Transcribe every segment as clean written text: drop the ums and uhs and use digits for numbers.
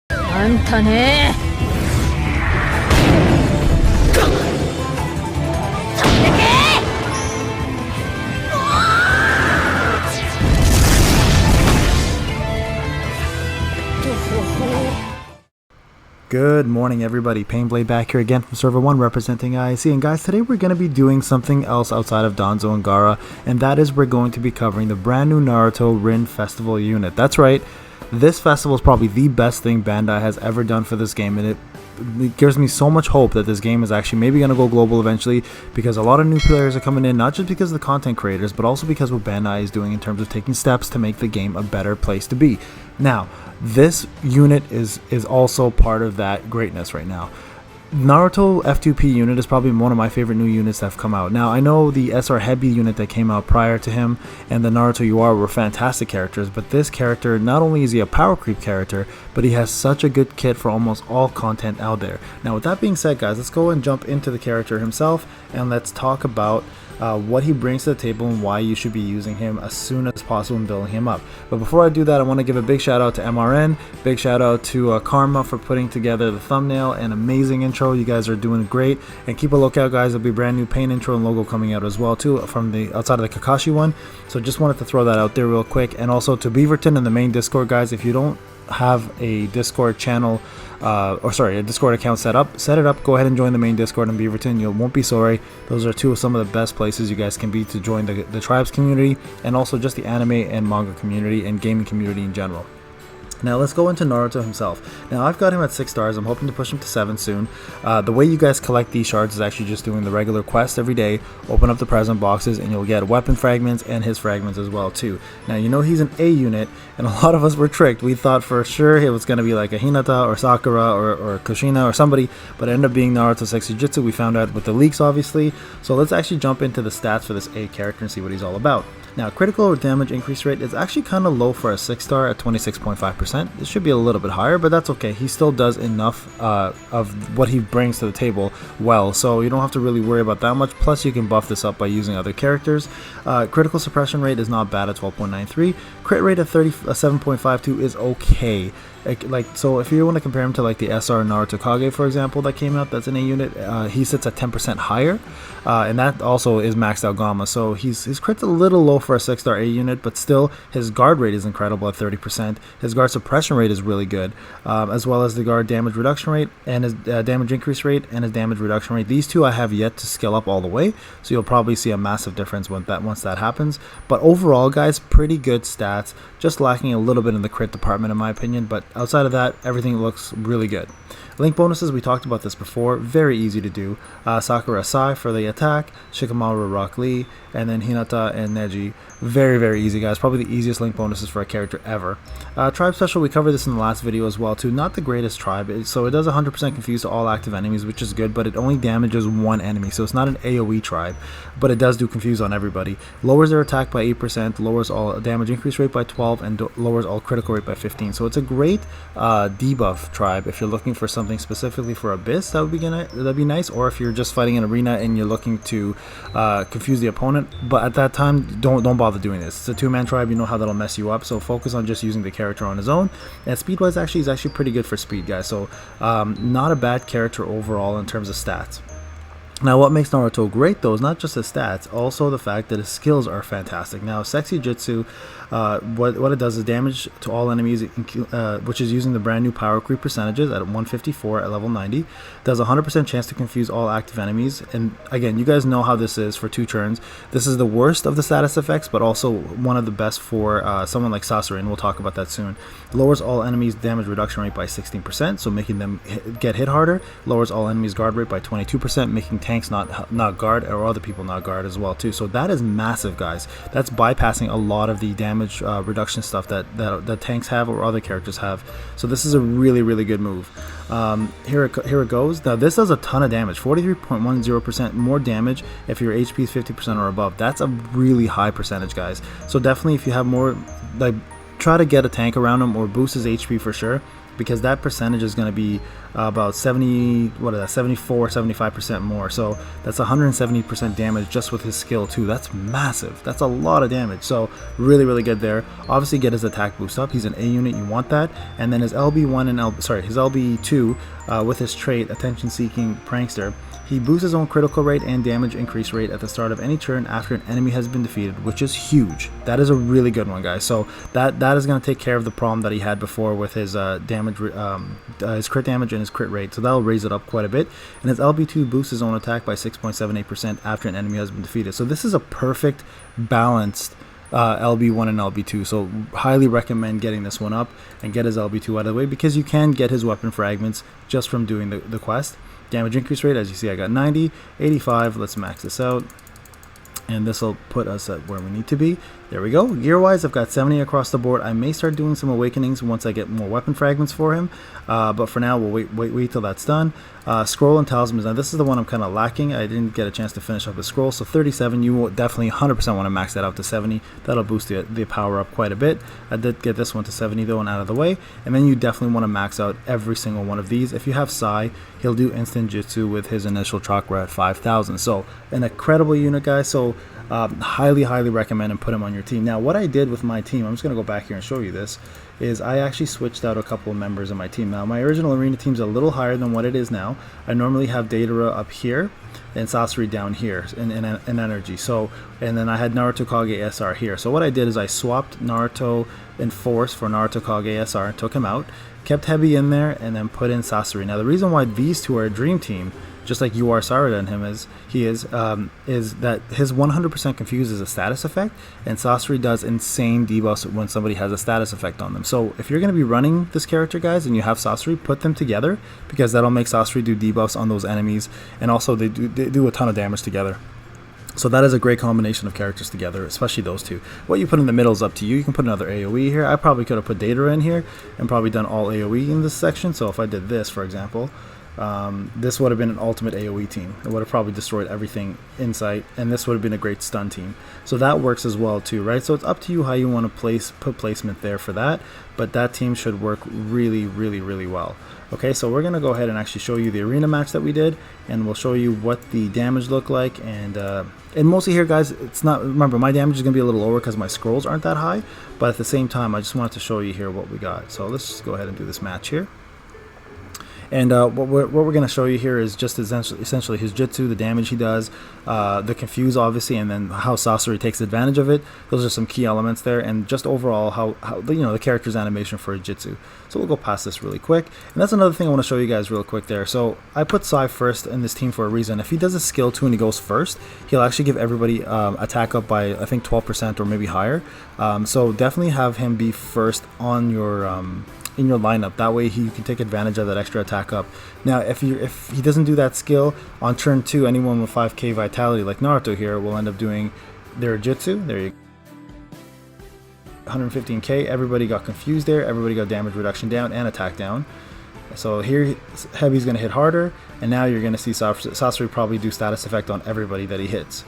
あんたね。 Good morning everybody, Payneblade back here again from server 1 representing IIC, and guys, today we're going to be doing something else outside of Danzo and Gaara, and that is we're going to be covering the brand new Naruto Rinne Festival unit. That's right, this festival is probably the best thing Bandai has ever done for this game, and it gives me so much hope that this game is actually maybe going to go global eventually, because a lot of new players are coming in, not just because of the content creators, but also because what Bandai is doing in terms of taking steps to make the game a better place to be. Now, this unit is also part of that greatness right now. Naruto F2P unit is probably one of my favorite new units that have come out. Now, I know the SR Heavy unit that came out prior to him and the Naruto UR were fantastic characters, but this character, not only is he a power creep character, but he has such a good kit for almost all content out there. Now, with that being said, guys, let's go and jump into the character himself, and let's talk about what he brings to the table and why you should be using him as soon as possible and building him up. But before I do that, I want to give a big shout out to MRN, big shout out to Karma for putting together the thumbnail and amazing intro. You guys are doing great, and keep a lookout, guys. There'll be brand new Pain intro and logo coming out as well too from the outside of the Kakashi one. So just wanted to throw that out there real quick. And also to Beaverton in the main Discord, guys, if you don't have a Discord channel a Discord account set it up, go ahead and join the main Discord in Beaverton. You won't be sorry. Those are two of some of the best places you guys can be to join the Tribes community, and also just the anime and manga community and gaming community in general. Now let's go into Naruto himself. Now I've got him at 6 stars. I'm hoping to push him to 7 soon. The way you guys collect these shards is actually just doing the regular quest every day. Open up the present boxes and you'll get weapon fragments and his fragments as well too. Now you know he's an A unit, and a lot of us were tricked. We thought for sure it was going to be like a Hinata or Sakura or Kushina or somebody, but it ended up being Naruto Sexy Jutsu. We found out with the leaks obviously. So let's actually jump into the stats for this A character and see what he's all about. Now, critical damage increase rate is actually kind of low for a 6 star at 26.5%. It should be a little bit higher, but that's okay. He still does enough of what he brings to the table well, so you don't have to really worry about that much. Plus, you can buff this up by using other characters. Critical suppression rate is not bad at 12.93. Crit rate at 37.52 is okay. So if you want to compare him to like the SR Naruto Kage, for example, that came out, that's an A unit, he sits at 10% higher, and that also is maxed out Gamma, so his crit's a little low for a 6 star A unit, but still his guard rate is incredible at 30%. His guard suppression rate is really good, as well as the guard damage reduction rate and his damage increase rate and his damage reduction rate. These two I have yet to scale up all the way, so you'll probably see a massive difference once that happens. But overall, guys, pretty good stats, just lacking a little bit in the crit department in my opinion, but outside of that, everything looks really good. Link bonuses, we talked about this before, very easy to do. Sakura Sai for the attack, Shikamaru Rock Lee, and then Hinata and Neji. Very, very easy, guys. Probably the easiest link bonuses for a character ever. Tribe special, we covered this in the last video as well too. Not the greatest tribe, so it does 100% confuse to all active enemies, which is good, but it only damages one enemy, so it's not an AoE tribe, but it does do confuse on everybody. Lowers their attack by 8%, lowers all damage increase rate by 12, and lowers all critical rate by 15. So it's a great debuff tribe if you're looking for something specifically for Abyss. That'd be nice, or if you're just fighting an arena and you're looking to confuse the opponent. But at that time, don't bother doing this. It's a 2-man tribe. You know how that'll mess you up, so focus on just using the character on his own. And speed wise, he's actually pretty good for speed, guys, so not a bad character overall in terms of stats. Now, what makes Naruto great, though, is not just his stats, also the fact that his skills are fantastic. Now, Sexy Jutsu, what it does is damage to all enemies, which is using the brand new power creep percentages at 154 at level 90. Does 100% chance to confuse all active enemies. And again, you guys know how this is for 2 turns. This is the worst of the status effects, but also one of the best for someone like Sasori, and we'll talk about that soon. Lowers all enemies' damage reduction rate by 16%, so making them get hit harder. Lowers all enemies' guard rate by 22%, making tanks not guard, or other people not guard as well too. So that is massive, guys. That's bypassing a lot of the damage reduction stuff that tanks have or other characters have. So this is a really, really good move. Here it goes. Now this does a ton of damage, 43.10% more damage if your HP is 50% or above. That's a really high percentage, guys. So definitely, if you have more, like, try to get a tank around him or boost his HP for sure, because that percentage is going to be about 70, what is that, 74, 75% more. So that's 170% damage just with his skill too. That's massive. That's a lot of damage. So really, really good there. Obviously get his attack boost up. He's an A unit, you want that. And then his LB1 and his LB2 with his trait, Attention Seeking Prankster. He boosts his own critical rate and damage increase rate at the start of any turn after an enemy has been defeated, which is huge. That is a really good one, guys. So that is going to take care of the problem that he had before with his his crit damage and his crit rate. So that'll raise it up quite a bit. And his LB2 boosts his own attack by 6.78% after an enemy has been defeated. So this is a perfect balanced LB1 and LB2, so highly recommend getting this one up and get his LB2 out of the way, because you can get his weapon fragments just from doing the quest. Damage increase rate, as you see, I got 90, 85. Let's max this out, and this will put us at where we need to be. There we go. Gear wise, I've got 70 across the board. I may start doing some awakenings once I get more weapon fragments for him, but for now we'll wait till that's done. Scroll and talismans. Now this is the one I'm kind of lacking. I didn't get a chance to finish up the scroll. So 37, you will definitely 100% want to max that out to 70. That'll boost the power up quite a bit. I did get this one to 70 though and out of the way. And then you definitely want to max out every single one of these. If you have Sai, he'll do instant jutsu with his initial chakra at 5,000. So an incredible unit, guys. So highly recommend and put him on your team. Now what I did with my team, I'm just going to go back here and show you this, is I actually switched out a couple of members of my team. Now my original arena team's a little higher than what it is now. I normally have Datara up here and Sasori down here in energy. So, and then I had Naruto Kage SR here. So what I did is I swapped Naruto in force for Naruto Kage SR, took him out, kept Hebi in there, and then put in Sasori. Now the reason why these two are a dream team, just like you are Sarada and him is that his 100% confuse is a status effect, and Sasori does insane debuffs when somebody has a status effect on them. So if you're going to be running this character, guys, and you have Sasori, put them together, because that'll make Sasori do debuffs on those enemies, and also they do a ton of damage together. So that is a great combination of characters together, especially those two. What you put in the middle is up to you. You can put another AoE here. I probably could have put Datara in here and probably done all AoE in this section. So if I did this, for example, this would have been an ultimate AoE team. It would have probably destroyed everything in sight, and this would have been a great stun team. So that works as well too, right? So it's up to you how you want to put placement there for that, but that team should work really well. Okay, so we're gonna go ahead and actually show you the arena match that we did, and we'll show you what the damage looked like. And mostly here, guys, it's not, remember, my damage is gonna be a little lower because my scrolls aren't that high, but at the same time I just wanted to show you here what we got. So let's just go ahead and do this match here. And what we're going to show you here is just essentially his jutsu, the damage he does, the confuse obviously, and then how Sasori takes advantage of it. Those are some key elements there, and just overall how the character's animation for a jutsu. So we'll go past this really quick. And that's another thing I want to show you guys real quick there. So I put Sai first in this team for a reason. If he does a skill 2 and he goes first, he'll actually give everybody attack up by I think 12% or maybe higher. So definitely have him be first on your in your lineup. That way you can take advantage of that extra attack up. Now if he doesn't do that skill on turn 2, anyone with 5k vitality like Naruto here will end up doing their jutsu. There you go. 115k. Everybody got confused there. Everybody got damage reduction down and attack down. So here Heavy's going to hit harder, and now you're going to see Sasori probably do status effect on everybody that he hits.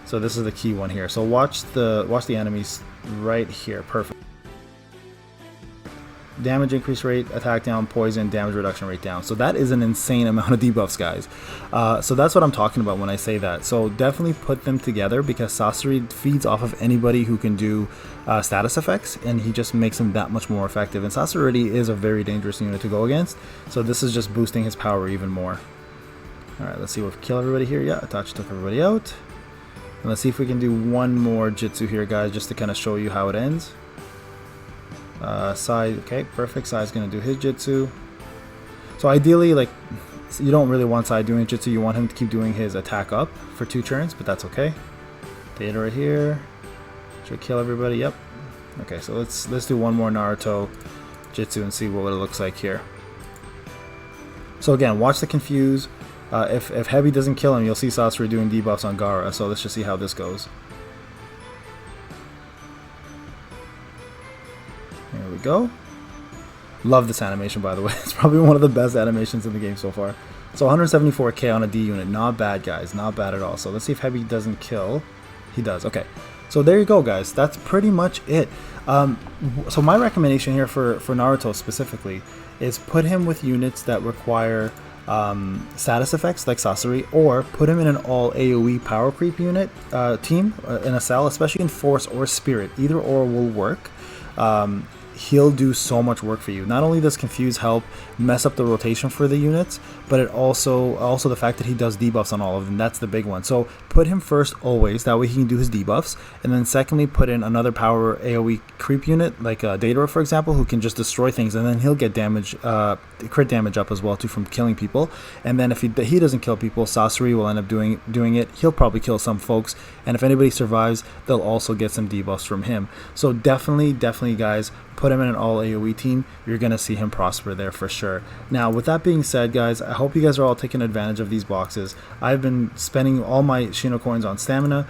So this is the key one here. So watch the enemies right here. Perfect. Damage increase rate, attack down, poison, damage reduction rate down. So that is an insane amount of debuffs, guys. So that's what I'm talking about when I say that. So definitely put them together, because Sasori feeds off of anybody who can do status effects, and he just makes them that much more effective. And Sasori already is a very dangerous unit to go against, so this is just boosting his power even more. Alright, let's see if we can kill everybody here. Yeah, Itachi took everybody out. And let's see if we can do one more jutsu here, guys, just to kind of show you how it ends. Sai, okay, perfect. Sai's gonna do his jutsu. So ideally, like, you don't really want Sai doing jutsu. You want him to keep doing his attack up for 2 turns, but that's okay. Data right here. Should kill everybody. Yep. Okay, so let's do one more Naruto jutsu and see what it looks like here. So again, watch the confuse. If Heavy doesn't kill him, you'll see Sasori doing debuffs on Gaara. So let's just see how this goes. There we go. Love this animation, by the way. It's probably one of the best animations in the game so far. So 174k on a D unit. Not bad, guys. Not bad at all. So let's see if Heavy doesn't kill. He does. Okay. So there you go, guys. That's pretty much it. So my recommendation here for Naruto specifically is put him with units that require status effects like Sasori, or put him in an all AoE power creep unit team in a cell, especially in Force or Spirit. Either or will work. He'll do so much work for you. Not only does Confuse help mess up the rotation for the units, but it also the fact that he does debuffs on all of them. That's the big one. So put him first always. That way he can do his debuffs. And then secondly, put in another power AoE creep unit like Datara, for example, who can just destroy things, and then he'll get damage, crit damage up as well too from killing people. And then if he doesn't kill people, Sasori will end up doing it. He'll probably kill some folks, and if anybody survives, they'll also get some debuffs from him. So definitely guys, put him in an all AoE team. You're going to see him prosper there for sure. Now, with that being said, guys, I hope you guys are all taking advantage of these boxes. I've been spending all my Shino coins on stamina.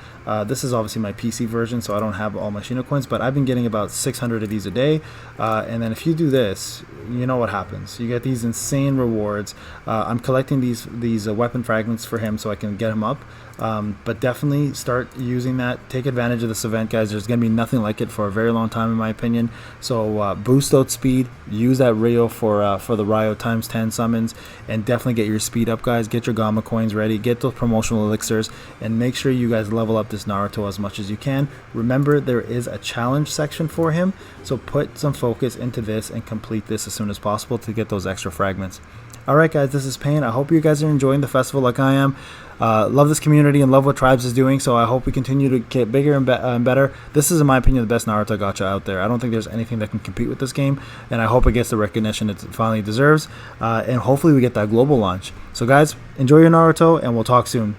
This is obviously my PC version, so I don't have all my Shino coins, but I've been getting about 600 of these a day. And then if you do this, you know what happens. You get these insane rewards. I'm collecting these weapon fragments for him so I can get him up. But definitely start using that. Take advantage of this event, guys. There's going to be nothing like it for a very long time, in my opinion. So boost out speed. Use that Rio for the Ryo times 10 summons, and definitely get your speed up, guys. Get your Gamma coins ready. Get those promotional elixirs, and make sure you guys level up this Naruto as much as you can. Remember, there is a challenge section for him, so put some focus into this and complete this as soon as possible to get those extra fragments. Alright guys, this is Payne. I hope you guys are enjoying the festival like I am. Love this community and love what Tribes is doing, so I hope we continue to get bigger and better. This is, in my opinion, the best Naruto gacha out there. I don't think there's anything that can compete with this game, and I hope it gets the recognition it finally deserves, and hopefully we get that global launch. So guys, enjoy your Naruto, and we'll talk soon.